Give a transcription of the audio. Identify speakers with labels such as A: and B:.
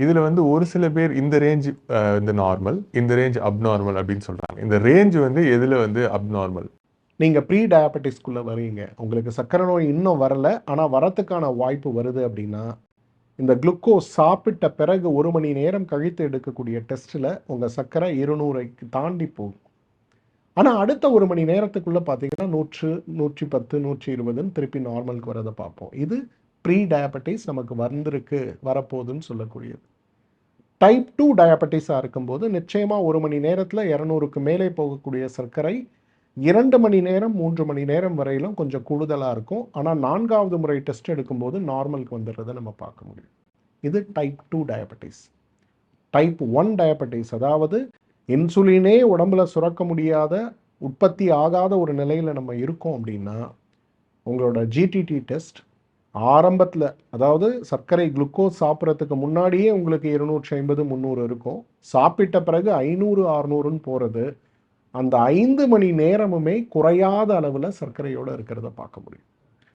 A: இதுல வந்து ஒரு சில பேர் இந்த ரேஞ்ச் இந்த நார்மல், இந்த ரேஞ்ச் அப்நார்மல் அப்படின்னு சொல்றாங்க. இந்த ரேஞ்ச் வந்து எதுல வந்து அப்நார்மல்?
B: நீங்க ப்ரீ டயபெட்டிஸ்குள்ள வரீங்க, உங்களுக்கு சர்க்கரை நோய் இன்னும் வரல, ஆனா வரத்துக்கான வாய்ப்பு வருது அப்படின்னா, இந்த குளுக்கோஸ் சாப்பிட்ட பிறகு 1 மணி நேரம் கழித்து எடுக்கக்கூடிய டெஸ்ட்டில் உங்கள் சர்க்கரை 200க்கு தாண்டி போகும். ஆனால் அடுத்த 1 மணி நேரத்துக்குள்ளே பார்த்தீங்கன்னா 100, 110, 120ன்னு திருப்பி நார்மலுக்கு வரதை பார்ப்போம். இது ப்ரீ டயபெட்டிஸ் நமக்கு வந்திருக்கு, வரப்போகுதுன்னு சொல்லக்கூடியது. டைப் 2 டயபெட்டிஸாக இருக்கும்போது நிச்சயமாக 1 மணி நேரத்தில் 200க்கு மேலே போகக்கூடிய சர்க்கரை 2 மணி நேரம் 3 மணி நேரம் வரையிலும் கொஞ்சம் கூடுதலாக இருக்கும். ஆனால் 4வது முறை டெஸ்ட் எடுக்கும்போது நார்மலுக்கு வந்துடுறதை நம்ம பார்க்க முடியும். இது டைப் 2 டயபெட்டிஸ். டைப் 1 டயபெட்டிஸ், அதாவது இன்சுலினே உடம்புல சுரக்க முடியாத, உற்பத்தி ஆகாத ஒரு நிலையில் நம்ம இருக்கோம் அப்படின்னா, உங்களோட ஜிடிடி டெஸ்ட் ஆரம்பத்தில், அதாவது சர்க்கரை குளுக்கோஸ் சாப்பிட்றதுக்கு முன்னாடியே உங்களுக்கு 250, 300 இருக்கும். சாப்பிட்ட பிறகு 500, 600ன்னு போகிறது, அந்த 5 மணி நேரமுமே குறையாத அளவில் சர்க்கரையோடு இருக்கிறத பார்க்க முடியும்.